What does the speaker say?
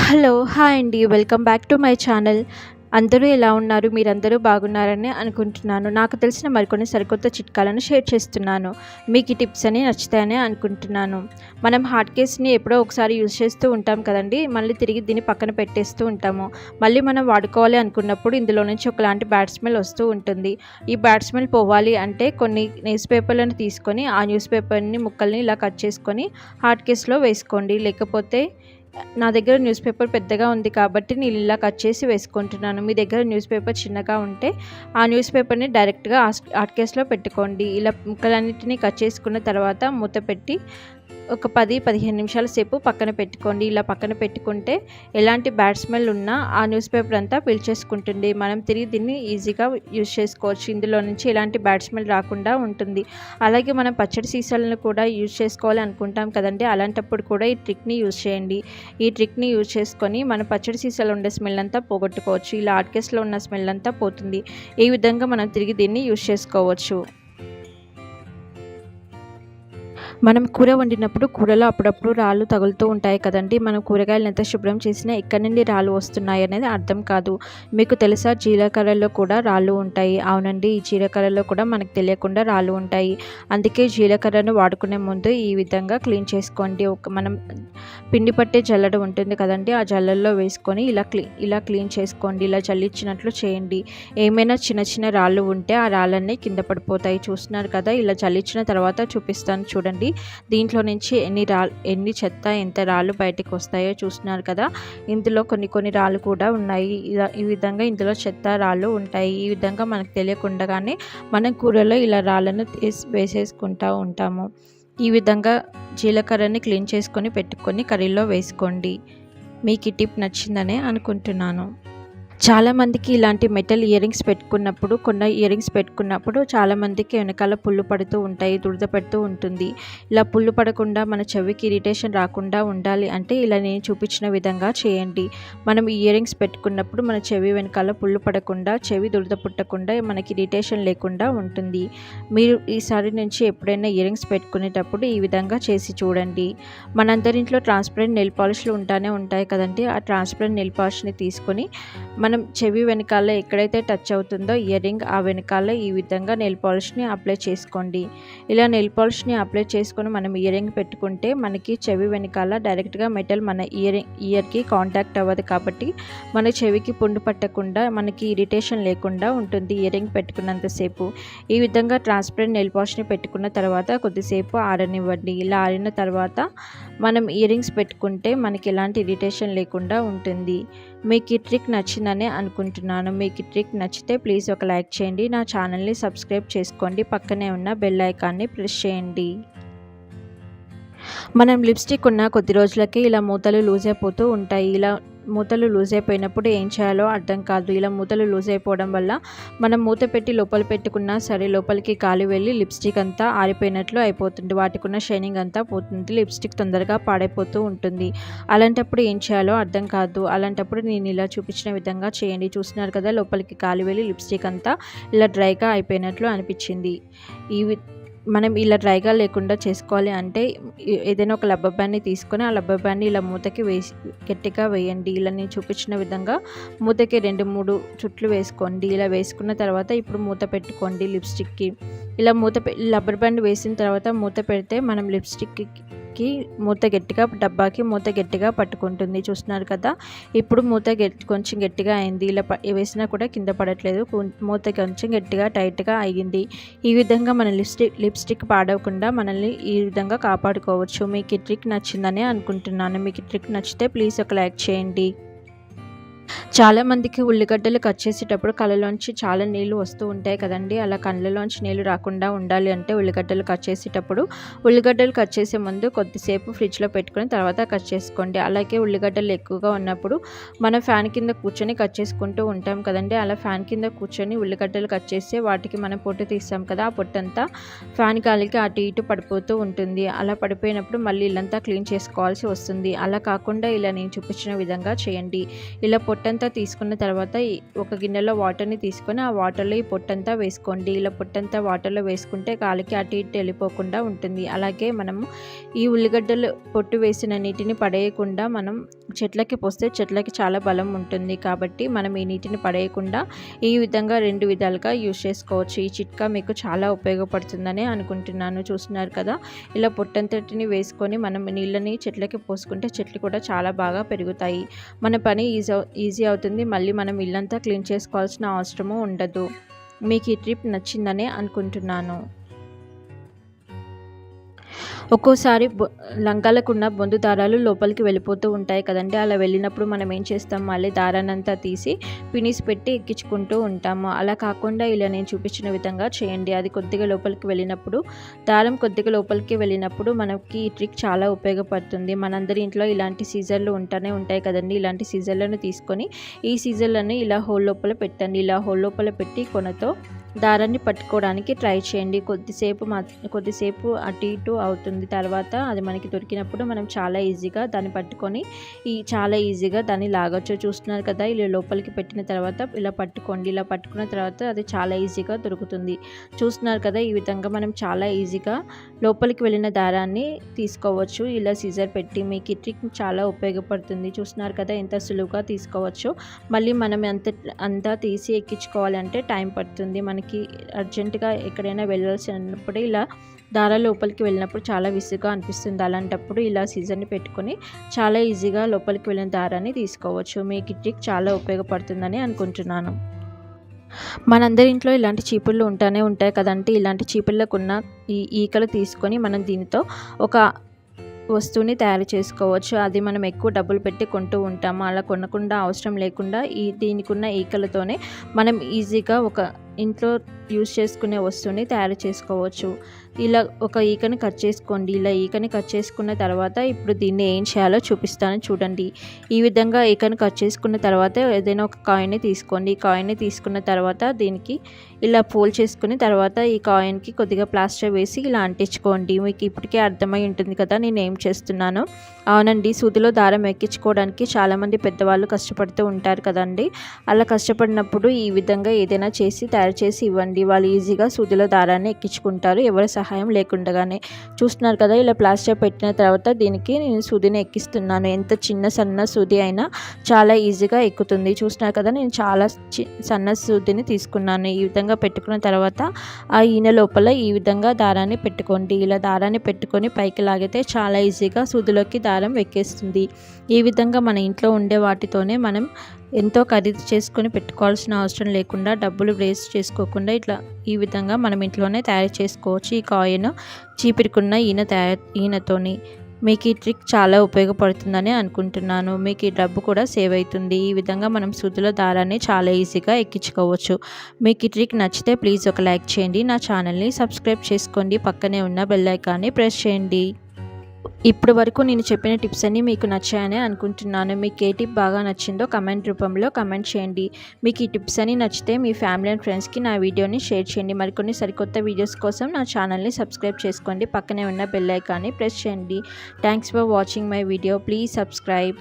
Hello! Hi అండి. Welcome back to my channel. అందరూ ఎలా ఉన్నారు? మీరందరూ బాగున్నారని అనుకుంటున్నాను. నాకు తెలిసిన మరికొన్ని సరికొత్త చిట్కాలను షేర్ చేస్తున్నాను. మీకు ఈ టిప్స్ అన్నీ నచ్చుతాయని అనుకుంటున్నాను. మనం హార్డ్ కేస్‌ని ఎప్పుడో ఒకసారి యూజ్ చేస్తూ ఉంటాం కదండీ! మళ్ళీ తిరిగి దీన్ని పక్కన పెట్టేస్తూ ఉంటాము. మళ్ళీ మనం వాడుకోవాలి అనుకున్నప్పుడు ఇందులో నుంచి ఒకలాంటి బ్యాడ్ స్మెల్ వస్తూ ఉంటుంది. ఈ బ్యాడ్ స్మెల్ పోవాలి అంటే కొన్ని న్యూస్ పేపర్‌లను తీసుకొని, ఆ న్యూస్ పేపర్‌ని ముక్కల్ని ఇలా కట్ చేసుకొని హార్డ్ కేస్‌లో వేసుకోండి. లేకపోతే నా దగ్గర న్యూస్ పేపర్ పెద్దగా ఉంది కాబట్టి నేను ఇలా కట్ చేసి వేసుకుంటున్నాను. మీ దగ్గర న్యూస్ పేపర్ చిన్నగా ఉంటే ఆ న్యూస్ పేపర్‌ని డైరెక్ట్‌గా హాట్ కేస్‌లో పెట్టుకోండి. ఇలా ముక్కలన్నిటిని కట్ చేసుకున్న తర్వాత మూత పెట్టి ఒక 10-15 నిమిషాల సేపు పక్కన పెట్టుకోండి. ఇలా పక్కన పెట్టుకుంటే ఎలాంటి బ్యాడ్ స్మెల్ ఉన్నా ఆ న్యూస్ పేపర్ అంతా పీల్చేసుకుంటుంది. మనం తిరిగి దీన్ని ఈజీగా యూజ్ చేసుకోవచ్చు. ఇందులో నుంచి ఎలాంటి బ్యాడ్ స్మెల్ రాకుండా ఉంటుంది. అలాగే మనం పచ్చడి సీసాలను కూడా యూజ్ చేసుకోవాలి అనుకుంటాం కదండీ! అలాంటప్పుడు కూడా ఈ ట్రిక్‌ని యూజ్ చేయండి. ఈ ట్రిక్‌ని యూజ్ చేసుకొని మన పచ్చడి సీసాలో ఉండే స్మెల్ అంతా పోగొట్టుకోవచ్చు. ఇలా హాట్ కేస్‌లో ఉన్న స్మెల్ అంతా పోతుంది. ఈ విధంగా మనం తిరిగి దీన్ని యూజ్ చేసుకోవచ్చు. మనం కూర వండినప్పుడు కూరలో అప్పుడప్పుడు రాళ్ళు తగులుతూ ఉంటాయి కదండీ! మనం కూరగాయలను ఎంత శుభ్రం చేసినా ఎక్కడి నుండి రాళ్ళు వస్తున్నాయి అనేది అర్థం కాదు. మీకు తెలుసా జీలకర్రలో కూడా రాళ్ళు ఉంటాయి. అవునండి, ఈ జీలకర్రలో కూడా మనకు తెలియకుండా రాళ్ళు ఉంటాయి. అందుకే జీలకర్రను వాడుకునే ముందు ఈ విధంగా క్లీన్ చేసుకోండి. మనం పిండి పట్టే జల్లెడ ఉంటుంది కదండీ! ఆ జల్లెడలో వేసుకొని ఇలా క్లీన్ చేసుకోండి. ఇలా జల్లించినట్లు చేయండి. ఏమైనా చిన్న చిన్న రాళ్ళు ఉంటే ఆ రాళ్ళన్నీ కింద పడిపోతాయి. చూస్తున్నారు కదా! ఇలా జల్లించిన తర్వాత చూపిస్తాను చూడండి. దీంట్లో నుంచి ఎన్ని చెత్త ఎంత రాళ్ళు బయటకు వస్తాయో చూస్తున్నారు కదా! ఇందులో కొన్ని రాళ్ళు కూడా ఉన్నాయి. ఈ విధంగా ఇందులో చెత్త రాళ్ళు ఉంటాయి. ఈ విధంగా మనకు తెలియకుండానే మనం కూరలో ఇలా రాళ్ళను వేసేసుకుంటూ ఉంటాము. ఈ విధంగా జీలకర్రని క్లీన్ చేసుకొని పెట్టుకొని కర్రీలో వేసుకోండి. మీకు ఈ టిప్ నచ్చిందనే అనుకుంటున్నాను. చాలామందికి ఇలాంటి మెటల్ ఇయర్ రింగ్స్ పెట్టుకున్నప్పుడు చాలామందికి వెనకాల పుళ్ళు పడుతూ ఉంటాయి, దురద పెడుతూ ఉంటుంది. ఇలా పుళ్ళు పడకుండా మన చెవికి ఇరిటేషన్ రాకుండా ఉండాలి అంటే ఇలా నేను చూపించిన విధంగా చేయండి. మనం ఇయర్ రింగ్స్ పెట్టుకున్నప్పుడు మన చెవి వెనకాల పుళ్ళు పడకుండా, చెవి దురద పుట్టకుండా, మనకి ఇరిటేషన్ లేకుండా ఉంటుంది. మీరు ఈసారి నుంచి ఎప్పుడైనా ఇయర్ రింగ్స్ పెట్టుకునేటప్పుడు ఈ విధంగా చేసి చూడండి. మనందరింట్లో ట్రాన్స్పరెంట్ నెయిల్ పాలిష్లు ఉంటాయి కదండి! ఆ ట్రాన్స్పరెంట్ నెయిల్ పాలిష్ని తీసుకొని మనం చెవి వెనకాల ఎక్కడైతే టచ్ అవుతుందో ఇయర్ రింగ్ ఆ వెనకాల ఈ విధంగా నెయిల్ పాలిష్ని అప్లై చేసుకోండి. ఇలా నెయిల్ పాలిష్ని అప్లై చేసుకొని మనం ఇయర్ రింగ్ పెట్టుకుంటే మనకి చెవి వెనకాల డైరెక్ట్గా మెటల్ మన ఇయర్కి కాంటాక్ట్ అవ్వదు కాబట్టి మన చెవికి పుండు పట్టకుండా, మనకి ఇరిటేషన్ లేకుండా ఉంటుంది ఇయర్ రింగ్ పెట్టుకున్నంతసేపు. ఈ విధంగా ట్రాన్స్పరెంట్ నెయిల్ పాలిష్ని పెట్టుకున్న తర్వాత కొద్దిసేపు ఆరనివ్వండి. ఇలా ఆరిన తర్వాత మనం ఇయర్ రింగ్స్ పెట్టుకుంటే మనకి ఎలాంటి ఇరిటేషన్ లేకుండా ఉంటుంది. మీకు ఈ ట్రిక్ నచ్చిందనే అనుకుంటున్నాను. మీకు ఈ ట్రిక్ నచ్చితే ప్లీజ్ ఒక లైక్ చేయండి. నా ఛానల్ని సబ్స్క్రైబ్ చేసుకోండి. పక్కనే ఉన్న బెల్ ఐకాన్ని ప్రెస్ చేయండి. మనం లిప్స్టిక్ ఉన్న కొద్ది రోజులకే ఇలా మూతలు లూజ్ అయిపోతూ ఉంటాయి. ఇలా మూతలు లూజ్ అయిపోయినప్పుడు ఏం చేయాలో అర్థం కాదు. ఇలా మూతలు లూజ్ అయిపోవడం వల్ల మనం మూత పెట్టి లోపల పెట్టుకున్నా సరే లోపలికి గాలి వెళ్ళి లిప్స్టిక్ అంతా ఆరిపోయినట్లు అయిపోతుంది. వాటికున్న షైనింగ్ అంతా పోతుంది. లిప్స్టిక్ తొందరగా పాడైపోతూ ఉంటుంది. అలాంటప్పుడు ఏం చేయాలో అర్థం కాదు. అలాంటప్పుడు నేను ఇలా చూపించిన విధంగా చేయండి. చూస్తున్నారు కదా, లోపలికి గాలి వెళ్ళి లిప్స్టిక్ అంతా ఇలా డ్రైగా అయిపోయినట్లు అనిపించింది. మనం ఇలా డ్రైగా లేకుండా చేసుకోవాలి అంటే ఏదైనా ఒక రబ్బర్ బ్యాండ్ని తీసుకొని ఆ రబ్బర్ బ్యాండ్ని ఇలా మూతకి గట్టిగా వేయండి. ఇలా నేను చూపించిన విధంగా మూతకి 2-3 చుట్లు వేసుకోండి. ఇలా వేసుకున్న తర్వాత ఇప్పుడు మూత పెట్టుకోండి లిప్స్టిక్కి. ఇలా రబ్బర్ బ్యాండ్ వేసిన తర్వాత మూత పెడితే మనం లిప్స్టిక్కి డబ్బాకి మూత గట్టిగా పట్టుకుంటుంది. చూస్తున్నారు కదా, ఇప్పుడు మూత కొంచెం గట్టిగా అయింది. ఇలా వేసినా కూడా కింద పడట్లేదు. మూత కొంచెం గట్టిగా టైట్గా అయ్యింది. ఈ విధంగా మన లిప్స్టిక్ పాడవకుండా మనల్ని ఈ విధంగా కాపాడుకోవచ్చు. మీకు ఈ ట్రిక్ నచ్చిందని అనుకుంటున్నాను. మీకు ఈ ట్రిక్ నచ్చితే ప్లీజ్ ఒక లైక్ చేయండి. చాలామందికి ఉల్లిగడ్డలు కట్ చేసేటప్పుడు కళ్ళలోంచి చాలా నీళ్ళు వస్తూ ఉంటాయి కదండి! అలా కళ్ళలోంచి నీళ్ళు రాకుండా ఉండాలి అంటే ఉల్లిగడ్డలు కట్ చేసే ముందు కొద్దిసేపు ఫ్రిడ్జ్లో పెట్టుకొని తర్వాత కట్ చేసుకోండి. అలాగే ఉల్లిగడ్డలు ఎక్కువగా ఉన్నప్పుడు మనం ఫ్యాన్ కింద కూర్చొని కట్ చేసుకుంటూ ఉంటాం కదండి! అలా ఫ్యాన్ కింద కూర్చొని ఉల్లిగడ్డలు కట్ చేస్తే వాటికి మనం పొట్టు తీస్తాం కదా, ఆ పొట్టంతా ఫ్యాన్ గాలికి అటు ఇటు పడిపోతూ ఉంటుంది. అలా పడిపోయినప్పుడు మళ్ళీ ఇల్లంతా క్లీన్ చేసుకోవాల్సి వస్తుంది. అలా కాకుండా ఇలా నేను చూపించిన విధంగా చేయండి. ఇలా పొట్టంతా పొట్టంతా తీసుకున్న తర్వాత ఒక గిన్నెలో వాటర్ని తీసుకొని ఆ వాటర్లో ఈ పొట్టంతా వేసుకోండి. ఇలా పొట్టంతా వాటర్లో వేసుకుంటే కాలికి అటు ఇటు వెళ్ళిపోకుండా ఉంటుంది. అలాగే మనము ఈ ఉల్లిగడ్డలు పొట్టు వేసిన నీటిని పడేయకుండా మనం చెట్లకి పోస్తే చెట్లకి చాలా బలం ఉంటుంది. కాబట్టి మనం ఈ నీటిని పడేయకుండా ఈ విధంగా 2 విధాలుగా యూజ్ చేసుకోవచ్చు. ఈ చిట్కా మీకు చాలా ఉపయోగపడుతుందని అనుకుంటున్నాను. చూస్తున్నారు కదా, ఇలా పొట్టంతటిని వేసుకొని మనం నీళ్ళని చెట్లకి పోసుకుంటే చెట్లు కూడా చాలా బాగా పెరుగుతాయి. మన పని ఈజీ అవుతుంది. మళ్ళీ మనం ఇల్లంతా క్లీన్ చేసుకోవాల్సిన అవసరము ఉండదు. మీకు ఈ ట్రిప్ నచ్చిందని అనుకుంటున్నాను. ఒక్కోసారి లంగాలకున్న బొందు దారాలు లోపలికి వెళ్ళిపోతూ ఉంటాయి కదండి. అలా వెళ్ళినప్పుడు మనం ఏం చేస్తాం, మళ్ళీ దారాన్నంతా తీసి పినిసి పెట్టి ఎక్కించుకుంటూ ఉంటాము. అలా కాకుండా ఇలా నేను చూపించిన విధంగా చేయండి. అది కొద్దిగా లోపలికి వెళ్ళినప్పుడు, దారం కొద్దిగా లోపలికి వెళ్ళినప్పుడు మనకి ఈ ట్రిక్ చాలా ఉపయోగపడుతుంది. మనందరి ఇంట్లో ఇలాంటి సీజర్లు ఉంటూనే ఉంటాయి కదండి. ఇలాంటి సీజర్లను తీసుకొని ఈ సీజర్లను ఇలా హోల్ లోపల పెట్టండి. ఇలా హోల్ లోపల పెట్టి కొనతో దారాన్ని పట్టుకోవడానికి ట్రై చేయండి. కొద్దిసేపు అటు ఇటు అవుతుంది. తర్వాత అది మనకి దొరికినప్పుడు మనం చాలా ఈజీగా దాన్ని పట్టుకొని చాలా ఈజీగా దాన్ని లాగొచ్చు. చూస్తున్నారు కదా, ఇలా లోపలికి పెట్టిన తర్వాత ఇలా పట్టుకోండి. ఇలా పట్టుకున్న తర్వాత అది చాలా ఈజీగా దొరుకుతుంది. చూస్తున్నారు కదా, ఈ విధంగా మనం చాలా ఈజీగా లోపలికి వెళ్ళిన దారాన్ని తీసుకోవచ్చు. ఇలా సీజర్ పెట్టి మీకు ఈ ట్రిక్ చాలా ఉపయోగపడుతుంది. చూస్తున్నారు కదా, ఎంత సులువుగా తీసుకోవచ్చు. మళ్ళీ మనం అంతా తీసి ఎక్కించుకోవాలంటే టైం పడుతుంది. మనకి అర్జెంటుగా ఎక్కడైనా వెళ్ళాల్సినప్పుడు ఇలా దారాల లోపలికి వెళ్ళినప్పుడు చాలా విసుగుగా అనిపిస్తుంది. అలాంటప్పుడు ఇలా సీజర్ని పెట్టుకొని చాలా ఈజీగా లోపలికి వెళ్ళిన దారాన్ని తీసుకోవచ్చు. మీకు ఈ ట్రిక్ చాలా ఉపయోగపడుతుందని అనుకుంటున్నాను. మనందరి ఇంట్లో ఇలాంటి చీపుళ్ళు ఉంటూనే ఉంటాయి కదండి. ఇలాంటి చీపుళ్ళకున్న ఈ ఈకలు తీసుకొని మనం దీనితో ఒక వస్తువుని తయారు చేసుకోవచ్చు. అది మనం ఎక్కువ డబ్బులు పెట్టి కొంటూ ఉంటాము. అలా కొనకుండా అవసరం లేకుండా దీనికి ఉన్న ఈకలతోనే మనం ఈజీగా ఒక ఇంట్లో యూజ్ చేసుకునే వస్తువుని తయారు చేసుకోవచ్చు. ఇలా ఒక ఈకని కట్ చేసుకోండి. ఇలా ఈకని కట్ చేసుకున్న తర్వాత ఇప్పుడు దీన్ని ఏం చేయాలో చూపిస్తాను చూడండి. ఈ విధంగా ఈకని కట్ చేసుకున్న తర్వాత ఏదైనా ఒక కాయిన్ని తీసుకోండి. ఈ కాయిన్ని తీసుకున్న తర్వాత దీనికి ఇలా ఫోల్డ్ చేసుకుని తర్వాత ఈ కాయిన్కి కొద్దిగా ప్లాస్టర్ వేసి ఇలా అంటించుకోండి. మీకు ఇప్పటికే అర్థమై ఉంటుంది కదా నేను ఏం చేస్తున్నానో. అవునండి, సూదిలో దారం ఎక్కించుకోవడానికి చాలామంది పెద్దవాళ్ళు కష్టపడుతూ ఉంటారు కదండి. అలా కష్టపడినప్పుడు ఈ విధంగా ఏదైనా తయారు చేసి ఇవ్వండి. వాళ్ళు ఈజీగా సూదిలో దారాన్ని ఎక్కించుకుంటారు, ఎవరి సహాయం లేకుండానే. చూస్తున్నారు కదా, ఇలా ప్లాస్టర్ పెట్టిన తర్వాత దీనికి నేను సూదిని ఎక్కిస్తున్నాను. ఎంత చిన్న సన్న సూది అయినా చాలా ఈజీగా ఎక్కుతుంది. చూస్తున్నారు కదా, నేను చాలా సన్న సూదిని తీసుకున్నాను. ఈ విధంగా పెట్టుకున్న తర్వాత ఆ ఈనె లోపల ఈ విధంగా దారాన్ని పెట్టుకోండి. ఇలా దారాన్ని పెట్టుకొని పైకి లాగితే చాలా ఈజీగా సూదిలోకి దారం ఎక్కేస్తుంది. ఈ విధంగా మన ఇంట్లో ఉండే వాటితోనే మనం ఎంతో ఖరీదు చేసుకొని పెట్టుకోవాల్సిన అవసరం లేకుండా, డబ్బులు వేస్ట్ చేసుకోకుండా ఇట్లా ఈ విధంగా మనం ఇంట్లోనే తయారు చేసుకోవచ్చు. ఈ కాయిన్ చీపిరికున్న ఈనతోని మీకు ఈ ట్రిక్ చాలా ఉపయోగపడుతుందని అనుకుంటున్నాను. మీకు ఈ డబ్బు కూడా సేవ్ అవుతుంది. ఈ విధంగా మనం సూదిలో దారాన్ని చాలా ఈజీగా ఎక్కించుకోవచ్చు. మీకు ఈ ట్రిక్ నచ్చితే ప్లీజ్ ఒక లైక్ చేయండి. నా ఛానల్ని సబ్స్క్రైబ్ చేసుకోండి. పక్కనే ఉన్న బెల్ ఐకాన్ని ప్రెస్ చేయండి. ఇప్పటి వరకు నేను చెప్పిన టిప్స్ అన్నీ మీకు నచ్చాయని అనుకుంటున్నాను. మీకు ఏ టిప్ బాగా నచ్చిందో కమెంట్ రూపంలో కమెంట్ చేయండి. మీకు ఈ టిప్స్ అన్నీ నచ్చితే మీ ఫ్యామిలీ అండ్ ఫ్రెండ్స్కి నా వీడియోని షేర్ చేయండి. మరికొన్ని సరికొత్త వీడియోస్ కోసం నా ఛానల్ని సబ్స్క్రైబ్ చేసుకోండి. పక్కనే ఉన్న బెల్ ఐకాన్ని ప్రెస్ చేయండి. Thanks for watching my video. Please subscribe.